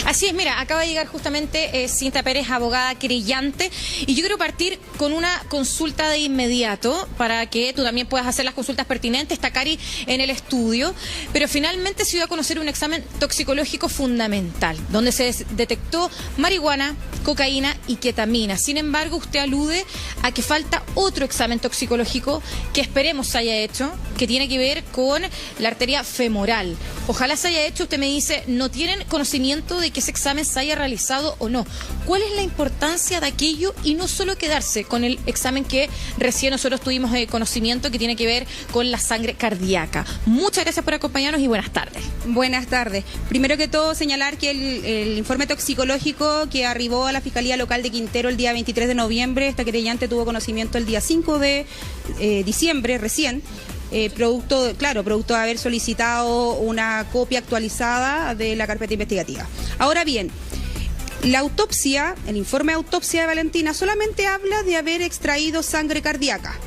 Así es, mira, acaba de llegar justamente Cinta Pérez, abogada querellante, y yo quiero partir con una consulta de inmediato para que tú también puedas hacer las consultas pertinentes. Está Cari en el estudio, pero finalmente se dio a conocer un examen toxicológico fundamental, donde se detectó marihuana, cocaína y ketamina. Sin embargo, usted alude a que falta otro examen toxicológico que esperemos se haya hecho, que tiene que ver con la arteria femoral. Ojalá se haya hecho, usted me dice, no tienen conocimiento de que ese examen se haya realizado o no. ¿Cuál es la importancia de aquello y no solo quedarse con el examen que recién nosotros tuvimos conocimiento, que tiene que ver con la sangre cardíaca? Muchas gracias por acompañarnos y buenas tardes. Buenas tardes. Primero que todo, señalar que el informe toxicológico que arribó a la Fiscalía Local de Quintero el día 23 de noviembre, esta querellante tuvo conocimiento el día 5 de diciembre, recién. Producto de haber solicitado una copia actualizada de la carpeta investigativa. Ahora bien, la autopsia, el informe de autopsia de Valentina solamente habla de haber extraído sangre cardíaca.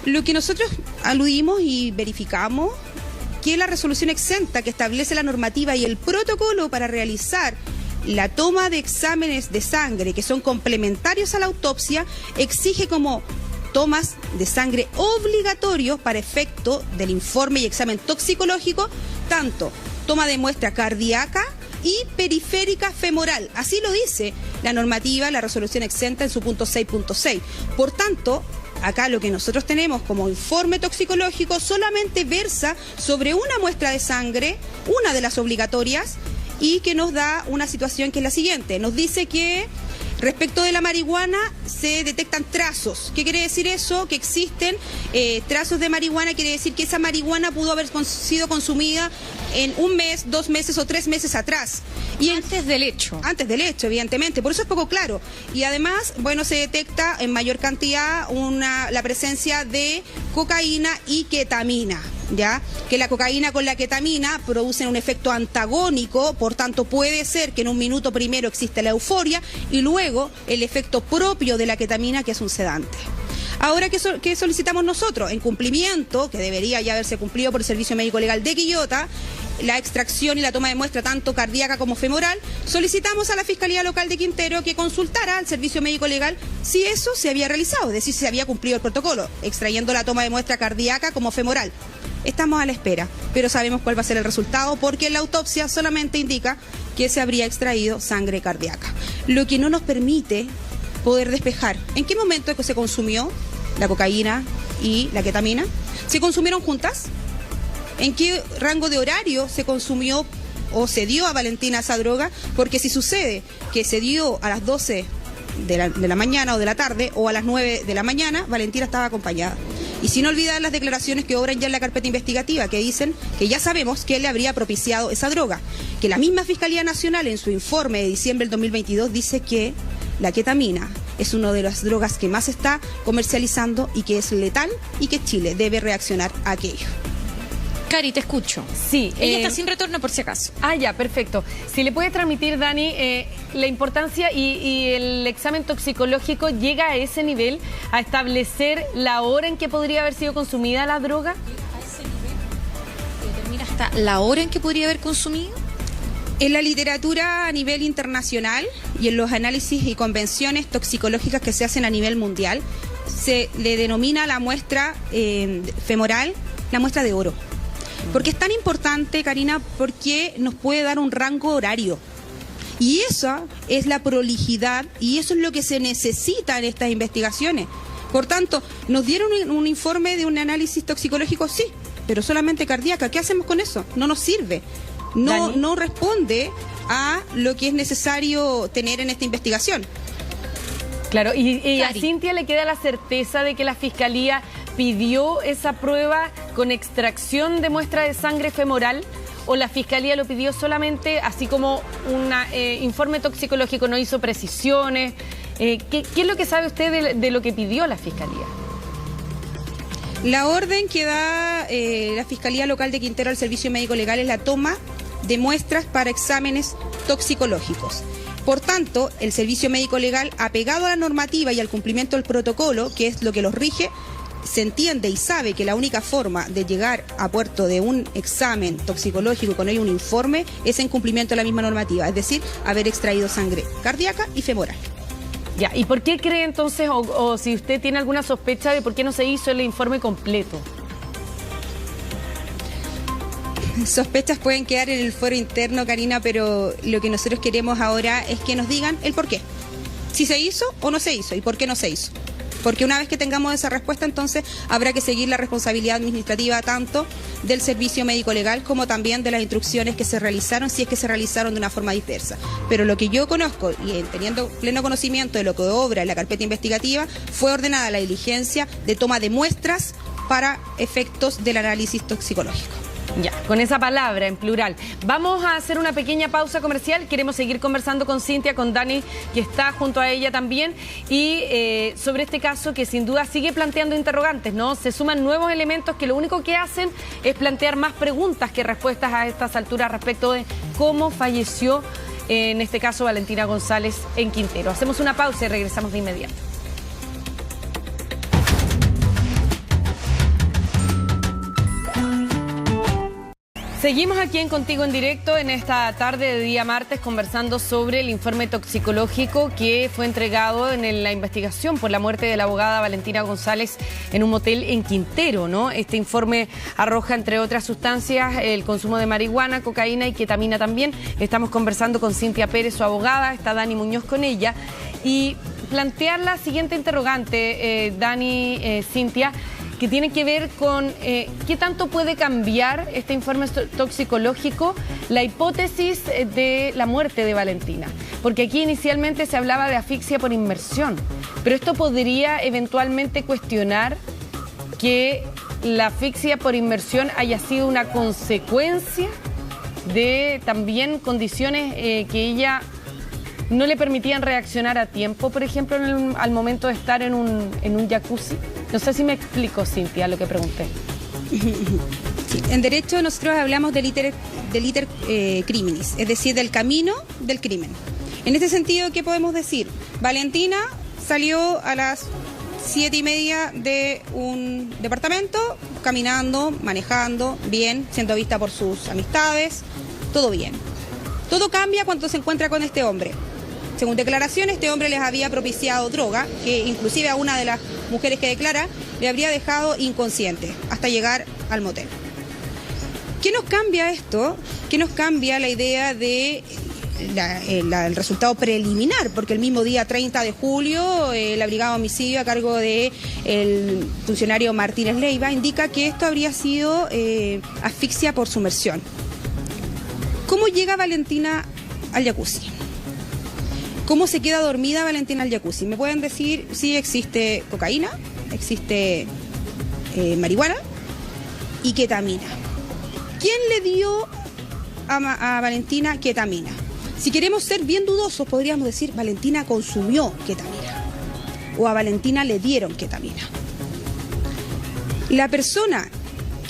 Lo que nosotros aludimos y verificamos, que la resolución exenta que establece la normativa y el protocolo para realizar la toma de exámenes de sangre que son complementarios a la autopsia, exige como tomas de sangre obligatorios para efecto del informe y examen toxicológico, tanto toma de muestra cardíaca y periférica femoral. Así lo dice la normativa, la resolución exenta en su punto 6.6. Por tanto, acá lo que nosotros tenemos como informe toxicológico solamente versa sobre una muestra de sangre, una de las obligatorias, y que nos da una situación que es la siguiente. Nos dice que respecto de la marihuana se detectan trazos. ¿Qué quiere decir eso? Que existen trazos de marihuana, quiere decir que esa marihuana pudo haber sido consumida en 1 mes, 2 meses o 3 meses atrás. Y antes del hecho. Antes del hecho, evidentemente. Por eso es poco claro. Y además, bueno, se detecta en mayor cantidad la presencia de cocaína y ketamina, ¿ya? Que la cocaína con la ketamina producen un efecto antagónico, por tanto puede ser que en un minuto primero existe la euforia y luego el efecto propio de la ketamina, que es un sedante. Ahora, ¿qué solicitamos nosotros? En cumplimiento, que debería ya haberse cumplido por el Servicio Médico Legal de Quillota, la extracción y la toma de muestra tanto cardíaca como femoral, solicitamos a la Fiscalía Local de Quintero que consultara al Servicio Médico Legal si eso se había realizado, es decir, si se había cumplido el protocolo, extrayendo la toma de muestra cardíaca como femoral. Estamos a la espera, pero sabemos cuál va a ser el resultado porque la autopsia solamente indica que se habría extraído sangre cardíaca. Lo que no nos permite poder despejar en qué momento es que se consumió la cocaína y la ketamina. ¿Se consumieron juntas? ¿En qué rango de horario se consumió o se dio a Valentina esa droga? Porque si sucede que se dio a las 12 de la mañana o de la tarde o a las 9 de la mañana, Valentina estaba acompañada. Y sin olvidar las declaraciones que obran ya en la carpeta investigativa, que dicen que ya sabemos que él le habría propiciado esa droga. Que la misma Fiscalía Nacional en su informe de diciembre del 2022 dice que la ketamina es una de las drogas que más se está comercializando y que es letal y que Chile debe reaccionar a aquello. Cari, te escucho. Sí. Ella está sin retorno por si acaso. Ah, ya, perfecto. Si le puedes transmitir, Dani, la importancia y el examen toxicológico llega a ese nivel, a establecer la hora en que podría haber sido consumida la droga. ¿A ese nivel determina hasta la hora en que podría haber consumido? En la literatura a nivel internacional y en los análisis y convenciones toxicológicas que se hacen a nivel mundial, se le denomina la muestra femoral la muestra de oro. Porque es tan importante, Karina, porque nos puede dar un rango horario. Y esa es la prolijidad y eso es lo que se necesita en estas investigaciones. Por tanto, nos dieron un informe de un análisis toxicológico, sí, pero solamente cardíaca. ¿Qué hacemos con eso? No nos sirve. No responde a lo que es necesario tener en esta investigación. Claro, y a Cintia le queda la certeza de que la Fiscalía pidió esa prueba con extracción de muestra de sangre femoral, o la Fiscalía lo pidió solamente así como un informe toxicológico, no hizo precisiones. ¿Qué es lo que sabe usted de lo que pidió la Fiscalía? La orden que da la Fiscalía Local de Quintero al Servicio Médico Legal es la toma de muestras para exámenes toxicológicos. Por tanto, el Servicio Médico Legal, apegado a la normativa y al cumplimiento del protocolo, que es lo que los rige, se entiende y sabe que la única forma de llegar a puerto de un examen toxicológico y con ello un informe es en cumplimiento de la misma normativa, es decir, haber extraído sangre cardíaca y femoral. Ya, ¿y por qué cree entonces, o si usted tiene alguna sospecha de por qué no se hizo el informe completo? Sospechas pueden quedar en el foro interno, Karina, pero lo que nosotros queremos ahora es que nos digan el por qué. Si se hizo o no se hizo y por qué no se hizo. Porque una vez que tengamos esa respuesta, entonces habrá que seguir la responsabilidad administrativa tanto del servicio médico legal como también de las instrucciones que se realizaron, si es que se realizaron de una forma dispersa. Pero lo que yo conozco y teniendo pleno conocimiento de lo que obra en la carpeta investigativa, fue ordenada la diligencia de toma de muestras para efectos del análisis toxicológico. Ya, con esa palabra en plural. Vamos a hacer una pequeña pausa comercial. Queremos seguir conversando con Cintia, con Dani, que está junto a ella también, y sobre este caso que sin duda sigue planteando interrogantes, ¿no? Se suman nuevos elementos que lo único que hacen es plantear más preguntas que respuestas a estas alturas respecto de cómo falleció, en este caso, Valentina González en Quintero. Hacemos una pausa y regresamos de inmediato. Seguimos aquí en Contigo en Directo en esta tarde de día martes conversando sobre el informe toxicológico que fue entregado en la investigación por la muerte de la abogada Valentina González en un motel en Quintero, ¿no? Este informe arroja, entre otras sustancias, el consumo de marihuana, cocaína y ketamina también. Estamos conversando con Cintia Pérez, su abogada, está Dani Muñoz con ella, y plantear la siguiente interrogante, Dani, Cintia, que tiene que ver con qué tanto puede cambiar este informe toxicológico la hipótesis de la muerte de Valentina. Porque aquí inicialmente se hablaba de asfixia por inmersión, pero esto podría eventualmente cuestionar que la asfixia por inmersión haya sido una consecuencia de también condiciones que ella no le permitían reaccionar a tiempo, por ejemplo, al momento de estar en un jacuzzi. No sé si me explico, Cintia, lo que pregunté. Sí, en derecho nosotros hablamos del iter criminis, es decir, del camino del crimen. En este sentido, ¿qué podemos decir? Valentina salió a las 7:30 de un departamento, caminando, manejando, bien, siendo vista por sus amistades, todo bien. Todo cambia cuando se encuentra con este hombre. Según declaraciones, este hombre les había propiciado droga, que inclusive a una de las mujeres que declara le habría dejado inconsciente hasta llegar al motel. ¿Qué nos cambia esto? ¿Qué nos cambia la idea de el resultado preliminar? Porque el mismo día 30 de julio, la brigada de homicidio a cargo del funcionario Martínez Leiva indica que esto habría sido asfixia por sumersión. ¿Cómo llega Valentina al jacuzzi? ¿Cómo se queda dormida Valentina al jacuzzi? ¿Me pueden decir si existe cocaína, existe marihuana y ketamina? ¿Quién le dio a Valentina ketamina? Si queremos ser bien dudosos, podríamos decir Valentina consumió ketamina o a Valentina le dieron ketamina. La persona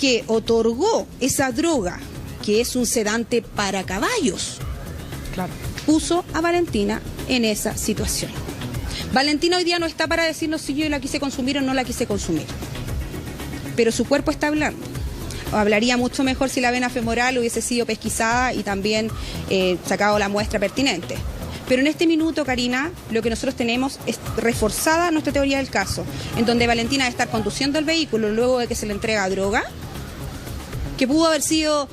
que otorgó esa droga, que es un sedante para caballos, claro, puso a Valentina en esa situación. Valentina hoy día no está para decirnos si yo la quise consumir o no la quise consumir, pero su cuerpo está hablando. Hablaría mucho mejor si la vena femoral hubiese sido pesquisada y también sacado la muestra pertinente. Pero en este minuto, Karina, lo que nosotros tenemos es reforzada nuestra teoría del caso, en donde Valentina debe estar conduciendo el vehículo luego de que se le entrega droga, que pudo haber sido: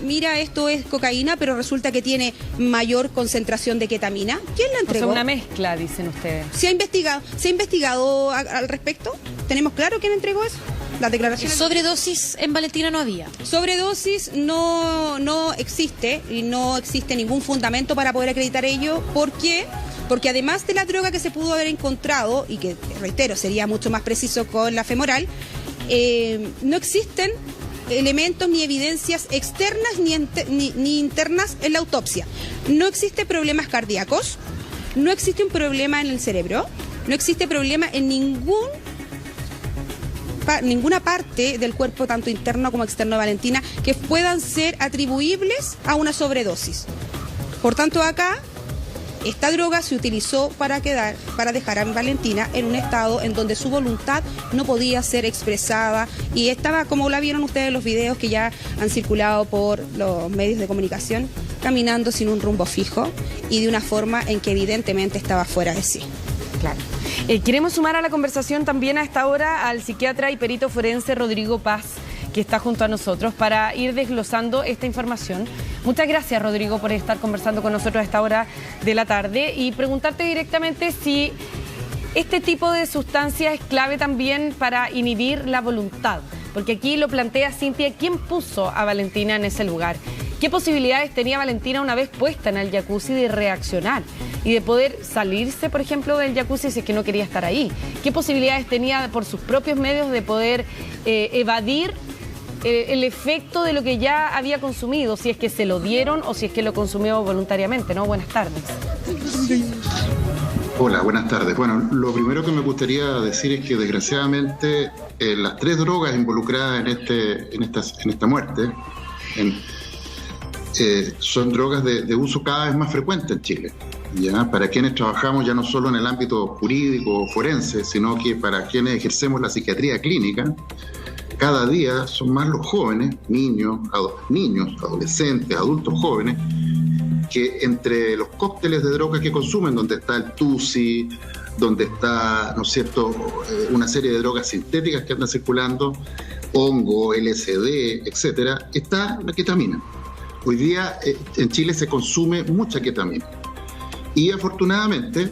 mira, esto es cocaína, pero resulta que tiene mayor concentración de ketamina. ¿Quién la entregó? O sea, una mezcla, dicen ustedes. ¿Se ha investigado al respecto? ¿Tenemos claro quién entregó eso? Las declaraciones. Sobredosis en Valentina no había. Sobredosis no existe y no existe ningún fundamento para poder acreditar ello. ¿Por qué? Porque además de la droga que se pudo haber encontrado, y que, reitero, sería mucho más preciso con la femoral, no existen elementos ni evidencias externas ni internas en la autopsia. No existe problemas cardíacos, no existe un problema en el cerebro, no existe problema en ninguna parte del cuerpo, tanto interno como externo de Valentina, que puedan ser atribuibles a una sobredosis. Por tanto, acá esta droga se utilizó para dejar a Valentina en un estado en donde su voluntad no podía ser expresada y estaba, como la vieron ustedes en los videos que ya han circulado por los medios de comunicación, caminando sin un rumbo fijo y de una forma en que evidentemente estaba fuera de sí. Claro. Queremos sumar a la conversación también a esta hora al psiquiatra y perito forense Rodrigo Paz, que está junto a nosotros para ir desglosando esta información. Muchas gracias, Rodrigo, por estar conversando con nosotros a esta hora de la tarde y preguntarte directamente si este tipo de sustancia es clave también para inhibir la voluntad, porque aquí lo plantea Cintia, ¿quién puso a Valentina en ese lugar? ¿Qué posibilidades tenía Valentina una vez puesta en el jacuzzi de reaccionar y de poder salirse, por ejemplo, del jacuzzi si es que no quería estar ahí? ¿Qué posibilidades tenía por sus propios medios de poder evadir el efecto de lo que ya había consumido, si es que se lo dieron o si es que lo consumió voluntariamente, ¿no? Buenas tardes. Hola, buenas tardes. Bueno, lo primero que me gustaría decir es que desgraciadamente las 3 drogas involucradas en esta muerte son drogas de uso cada vez más frecuente en Chile. ¿Ya? Para quienes trabajamos ya no solo en el ámbito jurídico o forense, sino que para quienes ejercemos la psiquiatría clínica, cada día son más los jóvenes, niños, adolescentes, adultos jóvenes, que entre los cócteles de drogas que consumen, donde está el tusi, donde está, ¿no es cierto?, una serie de drogas sintéticas que andan circulando, hongo, LSD, etcétera, está la ketamina. Hoy día en Chile se consume mucha ketamina. Y afortunadamente,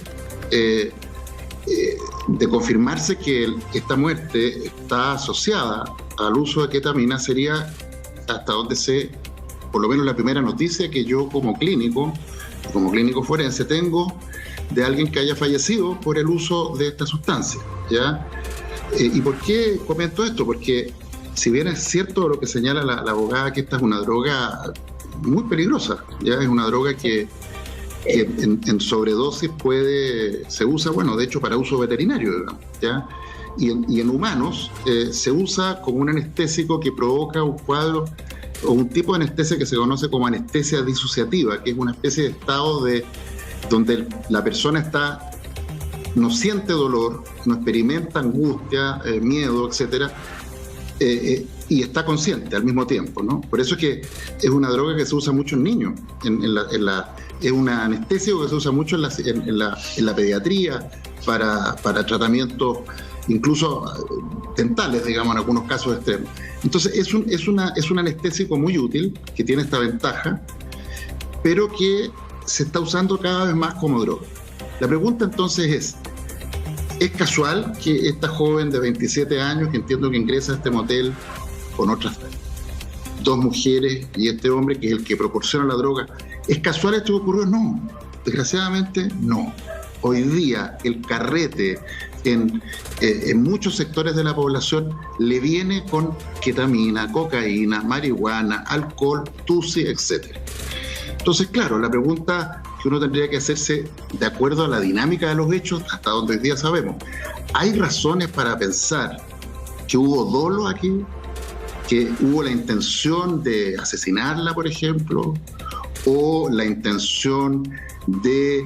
de confirmarse que esta muerte está asociada al uso de ketamina, sería hasta donde sé, por lo menos la primera noticia que yo como clínico forense tengo de alguien que haya fallecido por el uso de esta sustancia, ¿ya? ¿Y por qué comento esto? Porque si bien es cierto lo que señala la abogada, que esta es una droga muy peligrosa, ¿ya? Es una droga que en sobredosis se usa, bueno, de hecho para uso veterinario, digamos, ¿ya? Y en humanos se usa como un anestésico que provoca un cuadro o un tipo de anestesia que se conoce como anestesia disociativa, que es una especie de estado donde la persona no siente dolor, no experimenta angustia, miedo, etcétera, y está consciente al mismo tiempo, ¿no? Por eso es que es una droga que se usa mucho en niños, es un anestésico que se usa mucho en la pediatría para tratamientos incluso dentales, digamos, en algunos casos extremos. Entonces es un anestésico muy útil, que tiene esta ventaja, pero que se está usando cada vez más como droga. La pregunta entonces ¿es casual que esta joven de 27 años, que entiendo que ingresa a este motel con otras 2 mujeres y este hombre que es el que proporciona la droga, ¿es casual esto que ocurrió? No, desgraciadamente no. Hoy día el carrete en muchos sectores de la población le viene con ketamina, cocaína, marihuana, alcohol, tusi, etc. Entonces, claro, la pregunta que uno tendría que hacerse de acuerdo a la dinámica de los hechos, hasta donde hoy día sabemos, ¿hay razones para pensar que hubo dolo aquí? ¿Que hubo la intención de asesinarla, por ejemplo? ¿O la intención de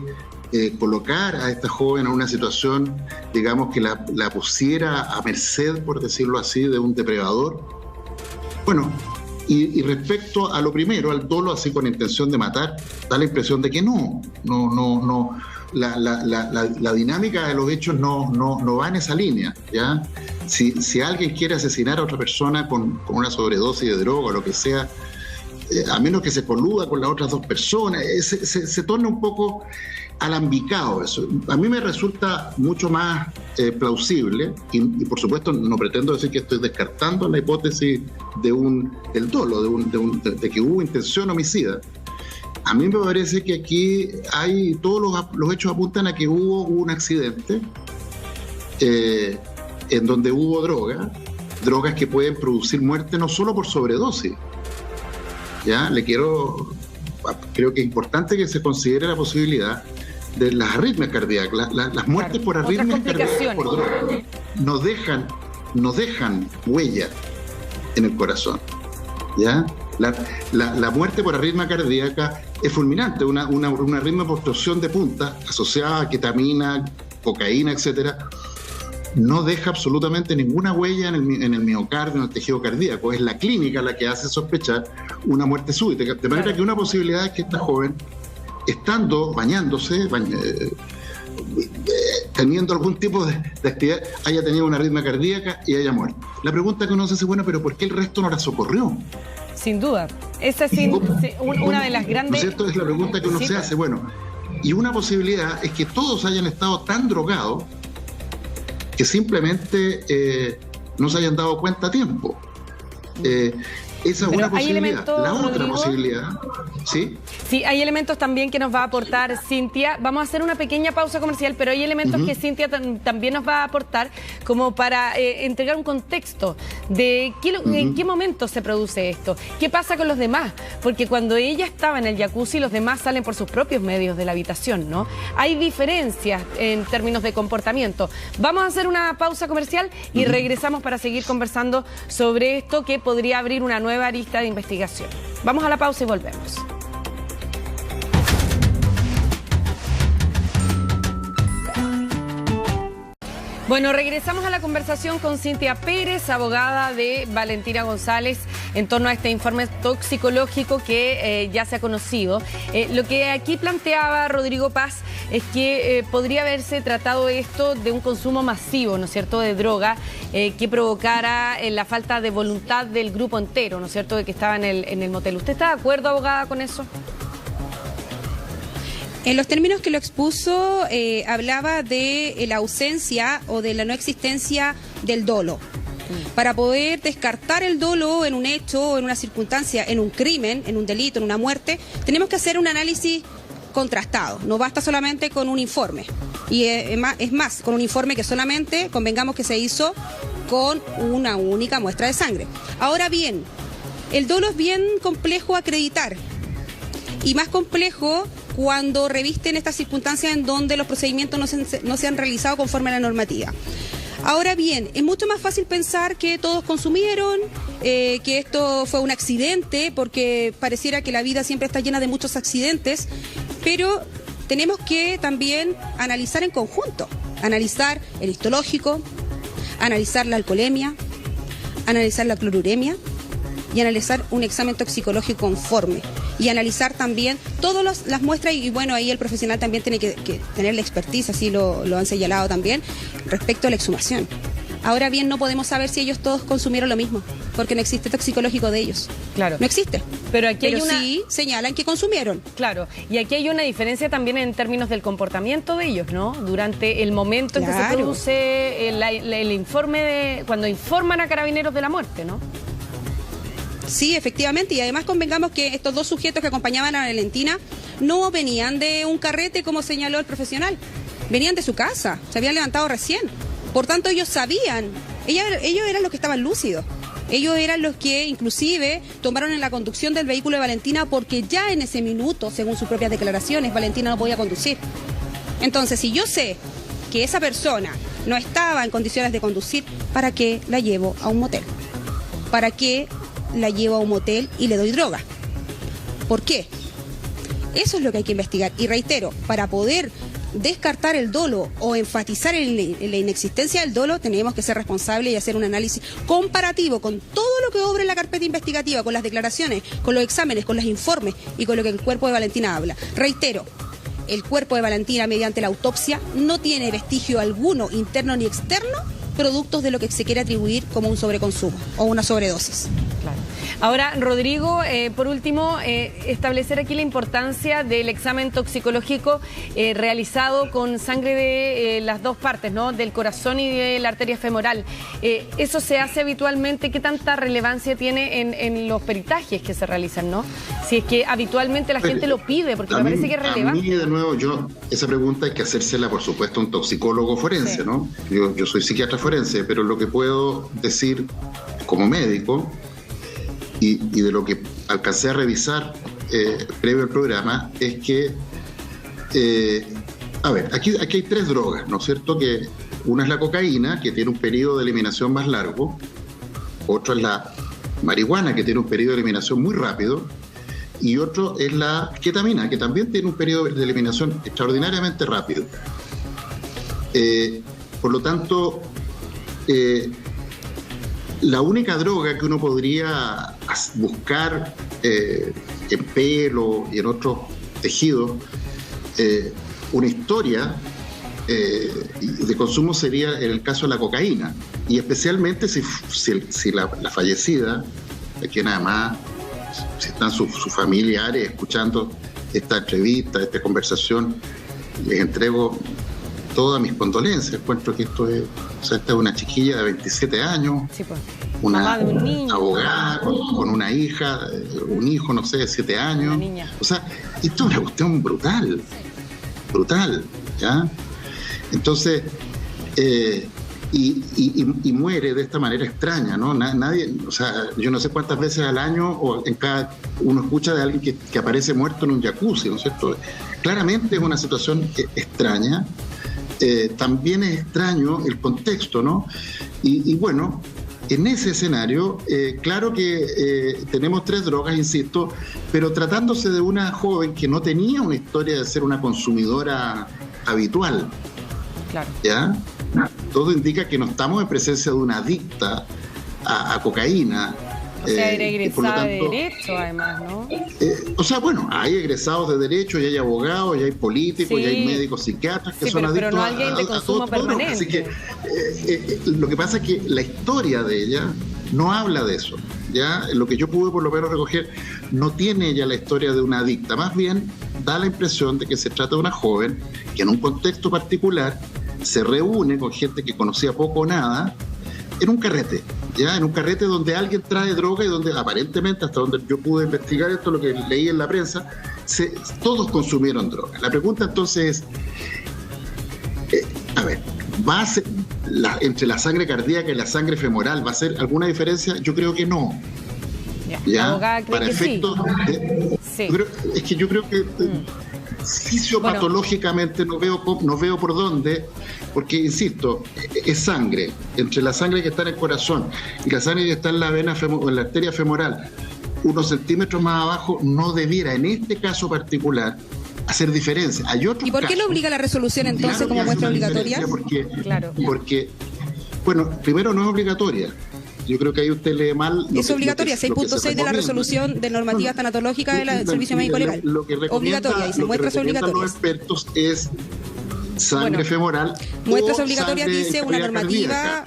colocar a esta joven en una situación, digamos, que la pusiera a merced, por decirlo así, de un depredador? Bueno, y respecto a lo primero, al dolo así con intención de matar, da la impresión de que no. La dinámica de los hechos no va en esa línea, ¿ya? Si alguien quiere asesinar a otra persona con una sobredosis de droga o lo que sea, a menos que se coluda con las otras 2 personas, se torna un poco alambicado eso. A mí me resulta mucho más plausible, y por supuesto no pretendo decir que estoy descartando la hipótesis del dolo, de que hubo intención homicida. A mí me parece que aquí todos los hechos apuntan a que hubo un accidente en donde hubo drogas que pueden producir muerte no solo por sobredosis. Ya, creo que es importante que se considere la posibilidad de las arritmias cardíacas, las muertes por arritmias cardíacas por droga no dejan huella en el corazón, ¿ya? La muerte por arritmia cardíaca es fulminante, una arritmia por torsión de punta asociada a ketamina, cocaína, etcétera, no deja absolutamente ninguna huella en el miocardio, en el tejido cardíaco. Es la clínica la que hace sospechar una muerte súbita. De manera que una posibilidad es que esta joven, estando bañándose, teniendo algún tipo de actividad, haya tenido una arritmia cardíaca y haya muerto. La pregunta que uno se hace, bueno, pero ¿por qué el resto no la socorrió? Sin duda. Esa es una de las grandes... ¿No es cierto? Es la pregunta que uno se hace. Bueno, y una posibilidad es que todos hayan estado tan drogados que simplemente no se hayan dado cuenta a tiempo. Esa es una posibilidad. La otra posibilidad, ¿sí? Sí, hay elementos también que nos va a aportar Cintia. Vamos a hacer una pequeña pausa comercial, pero hay elementos que Cintia también nos va a aportar como para entregar un contexto de en qué momento se produce esto, qué pasa con los demás, porque cuando ella estaba en el jacuzzi, los demás salen por sus propios medios de la habitación, ¿no? Hay diferencias en términos de comportamiento. Vamos a hacer una pausa comercial y regresamos para seguir conversando sobre esto que podría abrir una nueva arista de investigación. Vamos a la pausa y volvemos. Bueno, regresamos a la conversación con Cintia Pérez, abogada de Valentina González, en torno a este informe toxicológico que ya se ha conocido. Lo que aquí planteaba Rodrigo Paz es que podría haberse tratado esto de un consumo masivo, ¿no es cierto?, de droga que provocara la falta de voluntad del grupo entero, ¿no es cierto?, de que estaba en el motel. ¿Usted está de acuerdo, abogada, con eso? En los términos que lo expuso, hablaba de la ausencia o de la no existencia del dolo. Para poder descartar el dolo en un hecho, en una circunstancia, en un crimen, en un delito, en una muerte, tenemos que hacer un análisis contrastado. No basta solamente con un informe. Y es más, con un informe que solamente, convengamos que se hizo con una única muestra de sangre. Ahora bien, el dolo es bien complejo acreditar. Y más complejo cuando revisten estas circunstancias en donde los procedimientos no se han realizado conforme a la normativa. Ahora bien, es mucho más fácil pensar que todos consumieron, que esto fue un accidente, porque pareciera que la vida siempre está llena de muchos accidentes, pero tenemos que también analizar en conjunto, analizar el histológico, analizar la alcoholemia, analizar la cloruremia y analizar un examen toxicológico conforme. Y analizar también todas las muestras, y bueno, ahí el profesional también tiene que tener la expertise, así lo han señalado también, respecto a la exhumación. Ahora bien, no podemos saber si ellos todos consumieron lo mismo, porque no existe toxicológico de ellos. Claro. No existe. Pero aquí sí señalan que consumieron. Claro, y aquí hay una diferencia también en términos del comportamiento de ellos, ¿no? Durante el momento en que se produce el informe, cuando informan a Carabineros de la muerte, ¿no? Sí, efectivamente, y además convengamos que estos dos sujetos que acompañaban a Valentina no venían de un carrete, como señaló el profesional, venían de su casa, se habían levantado recién. Por tanto, ellos sabían, ellos eran los que estaban lúcidos, ellos eran los que inclusive tomaron en la conducción del vehículo de Valentina, porque ya en ese minuto, según sus propias declaraciones, Valentina no podía conducir. Entonces, si yo sé que esa persona no estaba en condiciones de conducir, ¿para qué la llevo a un motel? ¿Para qué la llevo a un motel y le doy droga? ¿Por qué? Eso es lo que hay que investigar. Y reitero, para poder descartar el dolo o enfatizar en la inexistencia del dolo, tenemos que ser responsables y hacer un análisis comparativo con todo lo que obra en la carpeta investigativa, con las declaraciones, con los exámenes, con los informes y con lo que el cuerpo de Valentina habla. Reitero, el cuerpo de Valentina, mediante la autopsia, no tiene vestigio alguno, interno ni externo, productos de lo que se quiere atribuir como un sobreconsumo o una sobredosis. Claro. Ahora, Rodrigo, por último, establecer aquí la importancia del examen toxicológico realizado con sangre de las dos partes, ¿no?, del corazón y de la arteria femoral. Eso se hace habitualmente. ¿Qué tanta relevancia tiene en los peritajes que se realizan, no? Si es que habitualmente la gente lo pide, porque me parece que es relevante. A mí, de nuevo, esa pregunta hay que hacérsela, por supuesto, a un toxicólogo forense, sí, ¿no? Yo soy psiquiatra forense, pero lo que puedo decir como médico y de lo que alcancé a revisar previo al programa es que, aquí hay tres drogas, ¿no es cierto? Que una es la cocaína, que tiene un periodo de eliminación más largo, otra es la marihuana, que tiene un periodo de eliminación muy rápido, y otro es la ketamina, que también tiene un periodo de eliminación extraordinariamente rápido. Por lo tanto, la única droga que uno podría buscar en pelo y en otros tejidos, una historia de consumo sería en el caso de la cocaína, y especialmente si la fallecida, que nada más, si están sus familiares escuchando esta entrevista, esta conversación, les entrego todas mis condolencias. Encuentro que esta es una chiquilla de 27 años, sí, pues. una abogada con una hija, un hijo, no sé, de 7 años. O sea, esto es una cuestión brutal, ¿ya? Entonces, y muere de esta manera extraña, ¿no? Nadie, o sea, yo no sé cuántas veces al año o en cada uno escucha de alguien que aparece muerto en un jacuzzi, ¿no es cierto? Claramente es una situación extraña. También es extraño el contexto, ¿no? Y bueno, en ese escenario, claro que tenemos 3 drogas, insisto, pero tratándose de una joven que no tenía una historia de ser una consumidora habitual. Claro. ¿Ya? Todo indica que no estamos en presencia de una adicta a cocaína. O sea, era egresada de Derecho, además, ¿no? O sea, bueno, hay egresados de Derecho, y hay abogados, y hay políticos, sí, y hay médicos psiquiatras que son pero adictos no alguien de consumo permanente. Así que lo que pasa es que la historia de ella no habla de eso. Ya lo que yo pude por lo menos recoger, no tiene ella la historia de una adicta, más bien da la impresión de que se trata de una joven que en un contexto particular se reúne con gente que conocía poco o nada en un carrete, ya en un carrete donde alguien trae droga y donde aparentemente, hasta donde yo pude investigar esto, lo que leí en la prensa, todos consumieron droga. La pregunta entonces es, a ver, ¿va a ser entre la sangre cardíaca y la sangre femoral, va a ser alguna diferencia? Yo creo que no. ¿Ya? Para efectos sí. Es que yo creo que fisiopatológicamente no veo por dónde, porque insisto, es sangre, entre la sangre que está en el corazón y la sangre que está en la vena en la arteria femoral, unos centímetros más abajo, no debiera en este caso particular hacer diferencia. Hay otros ¿Y por qué casos, no obliga la resolución entonces, claro, como muestra obligatoria? Porque, bueno, primero no es obligatoria. Yo creo que ahí usted lee mal. Es obligatoria, 6.6 de la resolución de normativa tanatológica del Servicio Médico Legal. Obligatoria, dice, muestras obligatorias. Los expertos es sangre femoral. Muestras obligatorias dice una normativa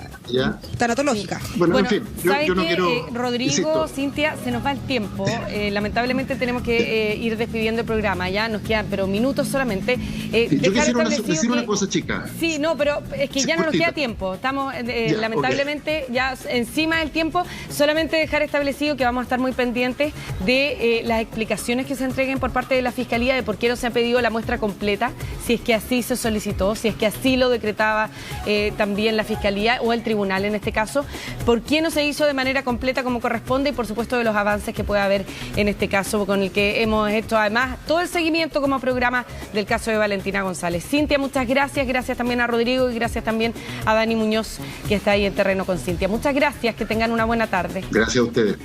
tanatológica. Bueno, en fin, yo no quiero... Rodrigo, insisto. Cintia, se nos va el tiempo. Lamentablemente tenemos que ir despidiendo el programa. Ya nos quedan, pero minutos solamente. Yo quisiera decir una cosa, chica. Sí, no, pero es que ya no nos queda tiempo. Estamos, lamentablemente, ya encima del tiempo. Solamente dejar establecido que vamos a estar muy pendientes de las explicaciones que se entreguen por parte de la Fiscalía de por qué no se ha pedido la muestra completa, si es que así se solicitó, si es que así lo decretaba también la Fiscalía o el Tribunal en este caso, por qué no se hizo de manera completa como corresponde y por supuesto de los avances que puede haber en este caso con el que hemos hecho además todo el seguimiento como programa del caso de Valentina González. Cintia, muchas gracias, gracias también a Rodrigo y gracias también a Dani Muñoz que está ahí en terreno con Cintia. Muchas gracias, que tengan una buena tarde. Gracias a ustedes.